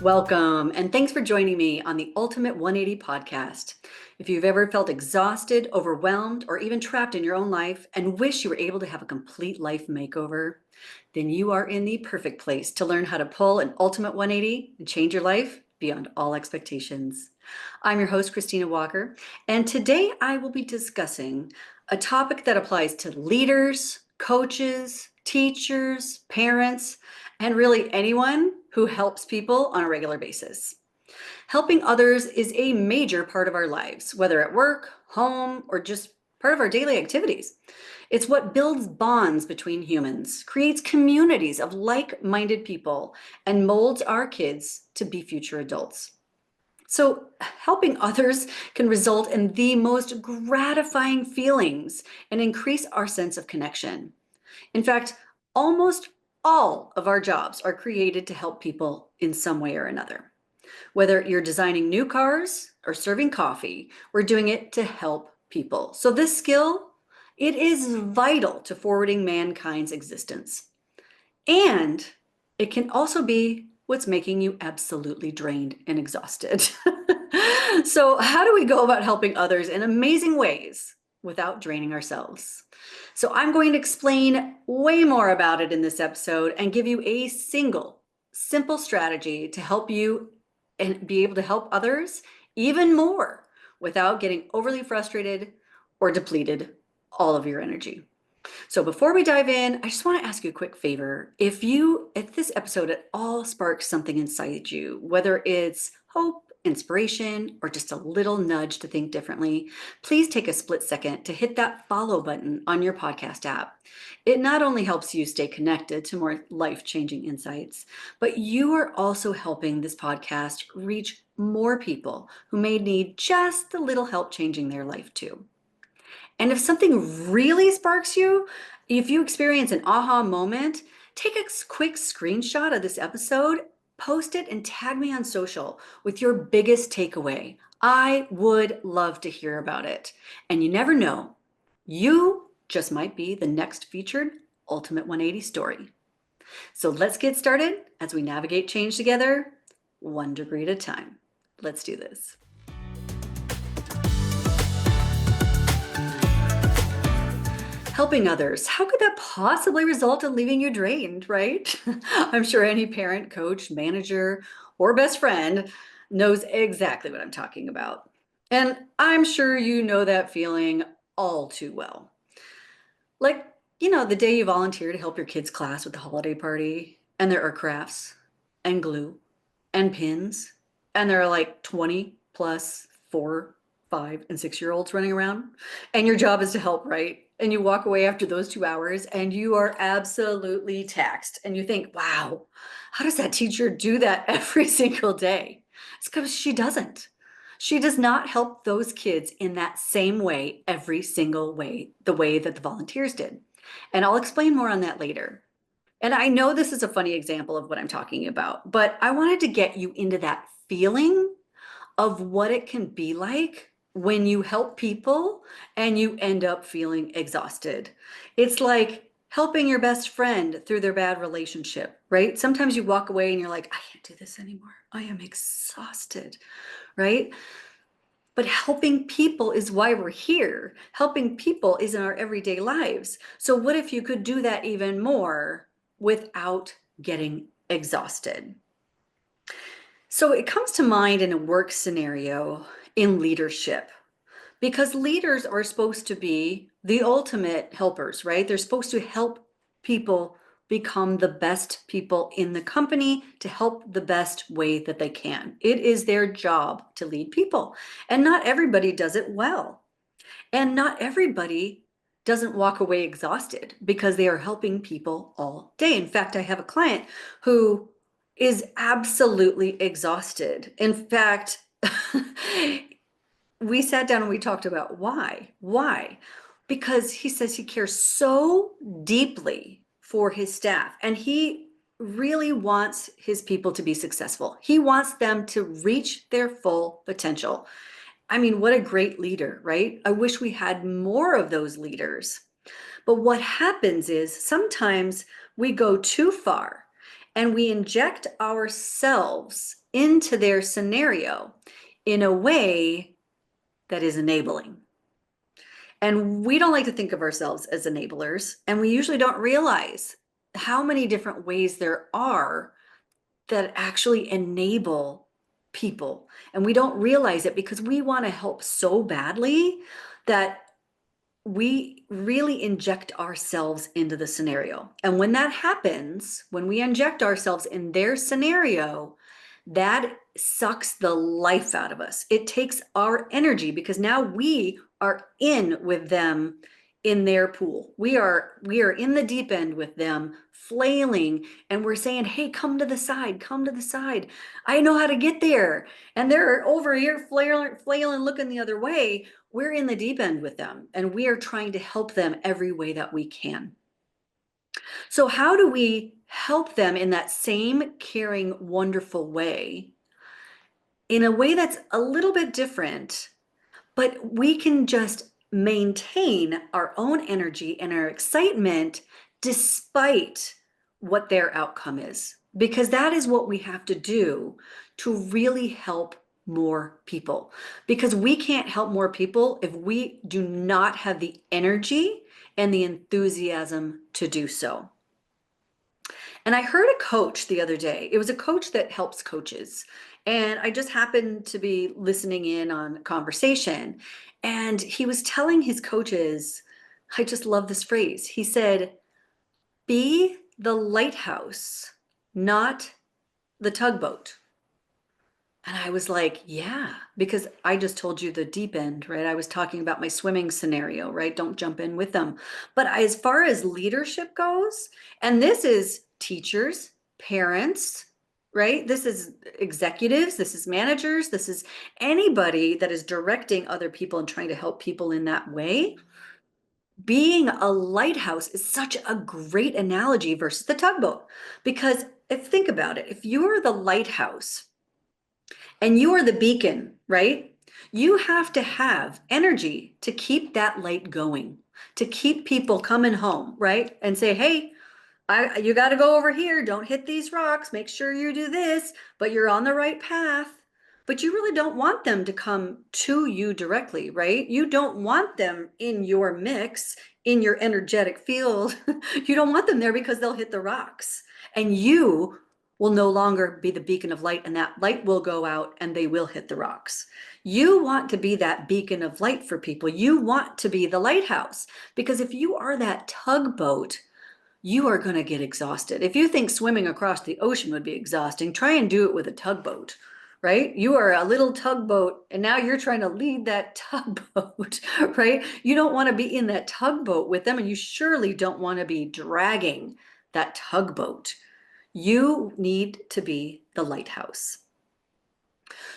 Welcome, and thanks for joining me on the Ultimate 180 podcast. If you've ever felt exhausted, overwhelmed, or even trapped in your own life and wish you were able to have a complete life makeover, then you are in the perfect place to learn how to pull an Ultimate 180 and change your life beyond all expectations. I'm your host, Christina Walker, and today I will be discussing a topic that applies to leaders, coaches, teachers, parents, and really anyone who helps people on a regular basis. Helping others is a major part of our lives, whether at work, home, or just part of our daily activities. It's what builds bonds between humans, creates communities of like-minded people, and molds our kids to be future adults. So helping others can result in the most gratifying feelings and increase our sense of connection. In fact, almost all of our jobs are created to help people in some way or another. Whether you're designing new cars or serving coffee, we're doing it to help people. So this skill, it is vital to forwarding mankind's existence. And it can also be what's making you absolutely drained and exhausted. So how do we go about helping others in amazing ways without draining ourselves? So I'm going to explain way more about it in this episode and give you a simple strategy to help you and be able to help others even more without getting overly frustrated or depleted all of your energy. So before we dive in, I just want to ask you a quick favor. If this episode at all sparks something inside you, whether it's hope, inspiration, or just a little nudge to think differently, please take a split second to hit that follow button on your podcast app. It not only helps you stay connected to more life-changing insights, but you are also helping this podcast reach more people who may need just a little help changing their life too. And if something really sparks you, if you experience an aha moment, take a quick screenshot of this episode, post it, and tag me on social with your biggest takeaway. I would love to hear about it. And you never know, you just might be the next featured Ultimate 180 story. So let's get started as we navigate change together, 1 degree at a time. Let's do this. Helping others, how could that possibly result in leaving you drained, right? I'm sure any parent, coach, manager, or best friend knows exactly what I'm talking about. And I'm sure you know that feeling all too well. Like, the day you volunteer to help your kids' class with the holiday party, and there are crafts and glue and pins, and there are like 20 plus 4, 5, and 6-year-olds running around, and your job is to help, right? And you walk away after those 2 hours and you are absolutely taxed. And you think, wow, how does that teacher do that every single day? It's because she doesn't. She does not help those kids in that same way every single way, the way that the volunteers did. And I'll explain more on that later. And I know this is a funny example of what I'm talking about, but I wanted to get you into that feeling of what it can be like when you help people and you end up feeling exhausted. It's like helping your best friend through their bad relationship, right? Sometimes you walk away and you're like, I can't do this anymore. I am exhausted, right? But helping people is why we're here. Helping people is in our everyday lives. So what if you could do that even more without getting exhausted? So it comes to mind in a work scenario in leadership, because leaders are supposed to be the ultimate helpers, right? They're supposed to help people become the best people in the company to help the best way that they can. It is their job to lead people, and not everybody does it well. And not everybody doesn't walk away exhausted because they are helping people all day. In fact, I have a client who is absolutely exhausted. In fact, we sat down and we talked about why. Why? Because he says he cares so deeply for his staff, and he really wants his people to be successful. He wants them to reach their full potential. I mean, what a great leader, right? I wish we had more of those leaders. But what happens is sometimes we go too far and we inject ourselves into their scenario in a way that is enabling. And we don't like to think of ourselves as enablers, and we usually don't realize how many different ways there are that actually enable people. And we don't realize it because we want to help so badly that we really inject ourselves into the scenario. And when that happens, when we inject ourselves in their scenario, that sucks the life out of us. It takes our energy because now we are in with them in their pool. We are in the deep end with them, flailing, and we're saying, "Hey, come to the side, come to the side. I know how to get there." And they're over here flailing, looking the other way. We're in the deep end with them, and we are trying to help them every way that we can. So, how do we help them in that same caring, wonderful way, in a way that's a little bit different, but we can just maintain our own energy and our excitement despite what their outcome is? Because that is what we have to do to really help more people. Because we can't help more people if we do not have the energy and the enthusiasm to do so. And I heard a coach the other day. It was a coach that helps coaches. And I just happened to be listening in on a conversation. And he was telling his coaches, I just love this phrase. He said, be the lighthouse, not the tugboat. And I was like, yeah, because I just told you the deep end, right? I was talking about my swimming scenario, right? Don't jump in with them. But as far as leadership goes, and this is teachers, parents, right? This is executives, this is managers, this is anybody that is directing other people and trying to help people in that way. Being a lighthouse is such a great analogy versus the tugboat. Because if think about it, if you're the lighthouse, and you are the beacon, right? You have to have energy to keep that light going, to keep people coming home, right? And say, hey, you got to go over here. Don't hit these rocks. Make sure you do this, but you're on the right path. But you really don't want them to come to you directly, right? You don't want them in your mix, in your energetic field. You don't want them there because they'll hit the rocks. And you will no longer be the beacon of light, and that light will go out and they will hit the rocks. You want to be that beacon of light for people. You want to be the lighthouse, because if you are that tugboat, you are going to get exhausted. If you think swimming across the ocean would be exhausting, try and do it with a tugboat, right? You are a little tugboat and now you're trying to lead that tugboat, right? You don't want to be in that tugboat with them, and you surely don't want to be dragging that tugboat. You need to be the lighthouse.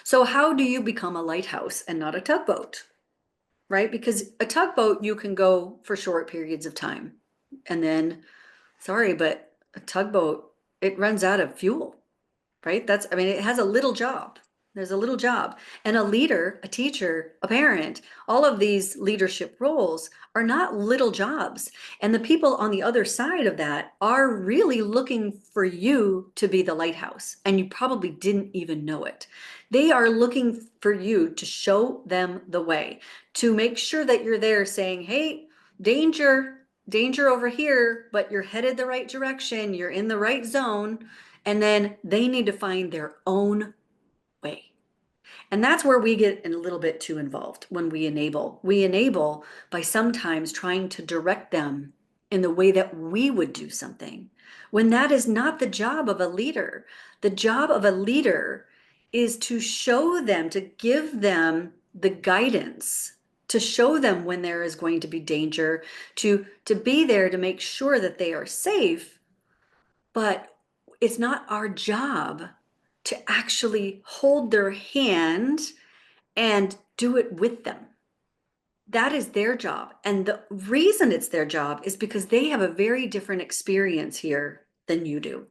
So how do you become a lighthouse and not a tugboat, right? Because a tugboat, you can go for short periods of time. And then, sorry, but a tugboat, it runs out of fuel, right? I mean, it has a little job. There's a little job. And a leader, a teacher, a parent, all of these leadership roles are not little jobs. And the people on the other side of that are really looking for you to be the lighthouse. And you probably didn't even know it. They are looking for you to show them the way, to make sure that you're there saying, hey, danger over here, but you're headed the right direction. You're in the right zone. And then they need to find their own way. And that's where we get a little bit too involved when we enable. We enable by sometimes trying to direct them in the way that we would do something, when that is not the job of a leader. The job of a leader is to show them, to give them the guidance, to show them when there is going to be danger, to be there to make sure that they are safe. But it's not our job to actually hold their hand and do it with them. That is their job. And the reason it's their job is because they have a very different experience here than you do.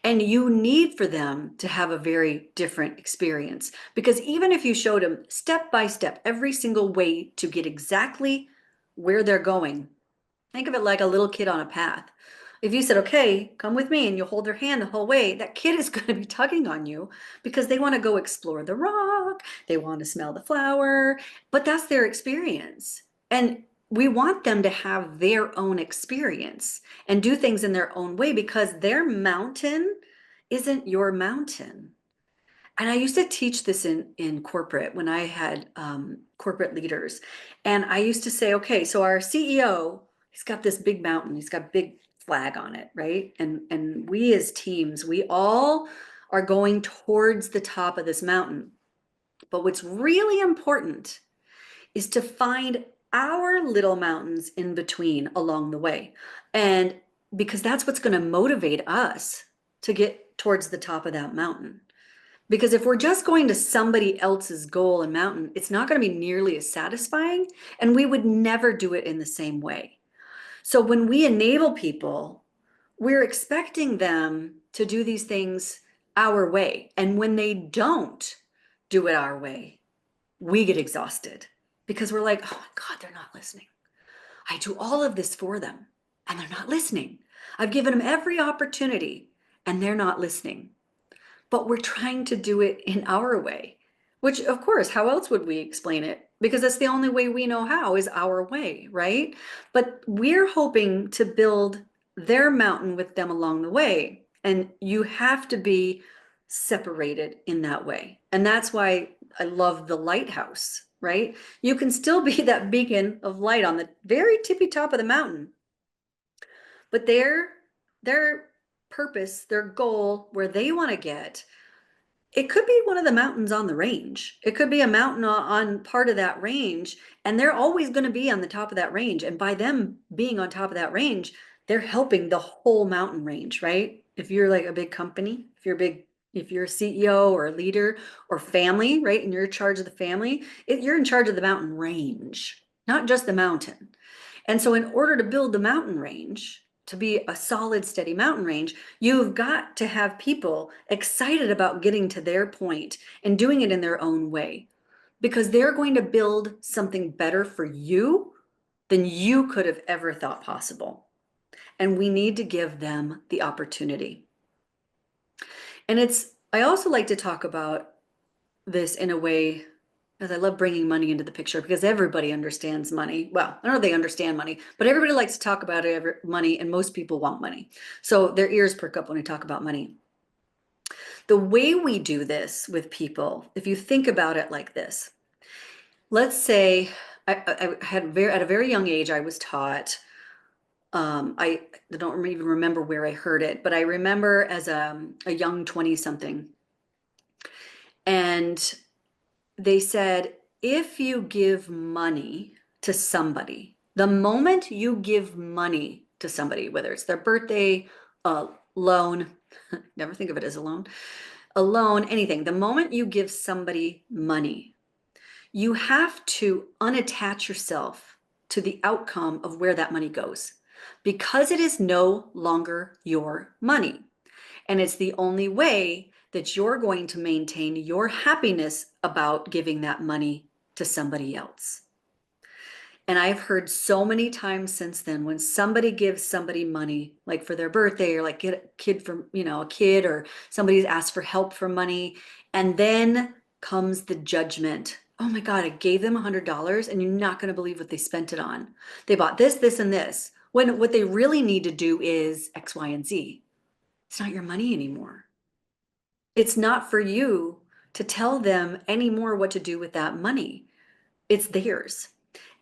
And you need for them to have a very different experience. Because even if you showed them step by step, every single way to get exactly where they're going, think of it like a little kid on a path. If you said, okay, come with me, and you'll hold their hand the whole way, that kid is going to be tugging on you because they want to go explore the rock, they want to smell the flower, but that's their experience. And we want them to have their own experience and do things in their own way because their mountain isn't your mountain. And I used to teach this in corporate when I had corporate leaders. And I used to say, okay, so our CEO, he's got this big mountain, he's got a big flag on it, right? And we as teams, we all are going towards the top of this mountain. But what's really important is to find our little mountains in between along the way. And because that's what's going to motivate us to get towards the top of that mountain. Because if we're just going to somebody else's goal and mountain, it's not going to be nearly as satisfying, and we would never do it in the same way. So when we enable people, we're expecting them to do these things our way. And when they don't do it our way, we get exhausted because we're like, oh my God, they're not listening. I do all of this for them and they're not listening. I've given them every opportunity and they're not listening. But we're trying to do it in our way, which of course, how else would we explain it? Because that's the only way we know how is our way, right? But we're hoping to build their mountain with them along the way. And you have to be separated in that way. And that's why I love the lighthouse, right? You can still be that beacon of light on the very tippy top of the mountain, but their purpose, their goal, where they want to get, it could be one of the mountains on the range. It could be a mountain on part of that range, and they're always going to be on the top of that range. And by them being on top of that range, they're helping the whole mountain range, right? If you're like a big company, if you're a CEO or a leader or family, right, and you're in charge of the family, you're in charge of the mountain range, not just the mountain. And so in order to build the mountain range, to be a solid, steady mountain range, you've got to have people excited about getting to their point and doing it in their own way, because they're going to build something better for you than you could have ever thought possible. And we need to give them the opportunity. And I also like to talk about this in a way, because I love bringing money into the picture, because everybody understands money. Well, I don't know if they understand money, but everybody likes to talk about money, and most people want money. So their ears perk up when we talk about money. The way we do this with people, if you think about it like this, let's say I had at a very young age, I was taught, I don't even remember where I heard it, but I remember as a young 20 something, and they said, if you give money to somebody, the moment you give money to somebody, whether it's their birthday, a loan, never think of it as a loan, anything, the moment you give somebody money, you have to unattach yourself to the outcome of where that money goes, because it is no longer your money. And it's the only way that you're going to maintain your happiness about giving that money to somebody else. And I've heard so many times since then, when somebody gives somebody money, like for their birthday, or like get a kid from, a kid, or somebody's asked for help for money, and then comes the judgment. Oh my God, I gave them $100 and you're not going to believe what they spent it on. They bought this, this, and this. When what they really need to do is X, Y, and Z. It's not your money anymore. It's not for you to tell them anymore what to do with that money. It's theirs.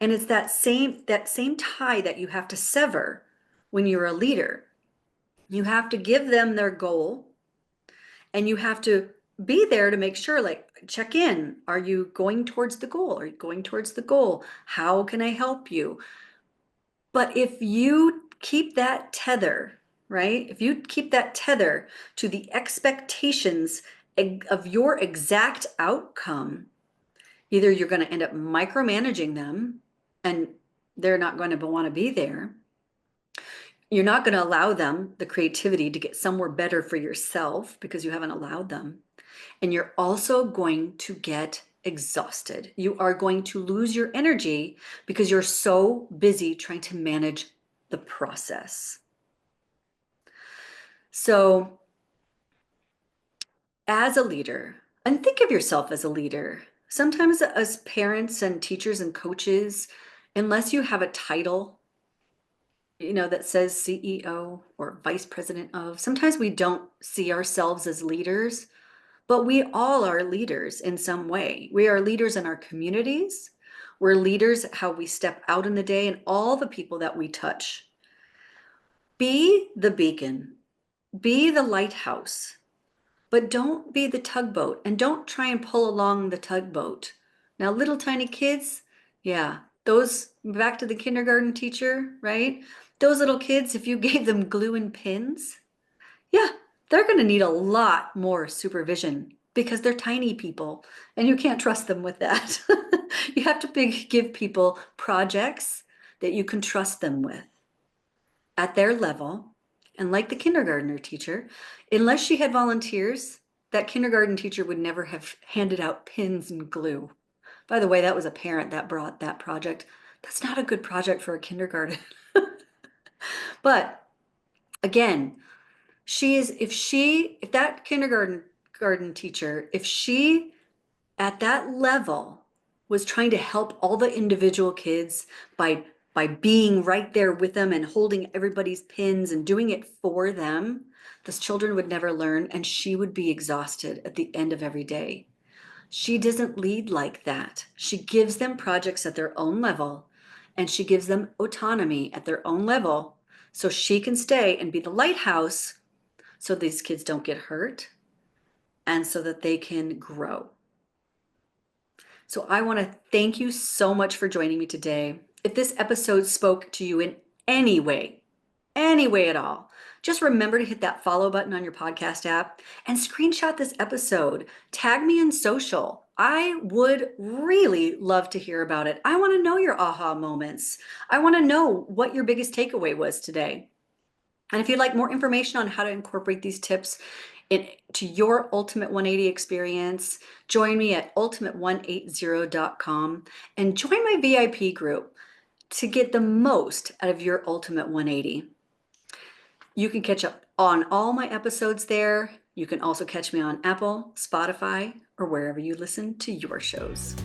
And it's that same tie that you have to sever when you're a leader. You have to give them their goal, and you have to be there to make sure, like, check in. Are you going towards the goal? Are you going towards the goal? How can I help you? But if you keep that tether, right? If you keep that tether to the expectations of your exact outcome, either you're going to end up micromanaging them and they're not going to want to be there. You're not going to allow them the creativity to get somewhere better for yourself because you haven't allowed them. And you're also going to get exhausted. You are going to lose your energy because you're so busy trying to manage the process. So, as a leader, and think of yourself as a leader, sometimes as parents and teachers and coaches, unless you have a title, that says CEO or vice president of, sometimes we don't see ourselves as leaders, but we all are leaders in some way. We are leaders in our communities. We're leaders how we step out in the day and all the people that we touch. Be the beacon, be the lighthouse, but don't be the tugboat and don't try and pull along the tugboat. Now, little tiny kids, yeah, those, back to the kindergarten teacher, right? Those little kids, if you gave them glue and pins, yeah, they're going to need a lot more supervision because they're tiny people and you can't trust them with that. You have to give people projects that you can trust them with at their level. And like the kindergartner teacher, unless she had volunteers, that kindergarten teacher would never have handed out pins and glue. By the way, that was a parent that brought that project. That's not a good project for a kindergarten. But again, if that kindergarten garden teacher, if she at that level was trying to help all the individual kids by being right there with them and holding everybody's pins and doing it for them, those children would never learn and she would be exhausted at the end of every day. She doesn't lead like that. She gives them projects at their own level and she gives them autonomy at their own level so she can stay and be the lighthouse so these kids don't get hurt and so that they can grow. So I want to thank you so much for joining me today. If this episode spoke to you in any way at all, just remember to hit that follow button on your podcast app and screenshot this episode. Tag me in social. I would really love to hear about it. I want to know your aha moments. I want to know what your biggest takeaway was today. And if you'd like more information on how to incorporate these tips into your Ultimate 180 experience, join me at ultimate180.com and join my VIP group to get the most out of your Ultimate 180. You can catch up on all my episodes there. You can also catch me on Apple, Spotify, or wherever you listen to your shows.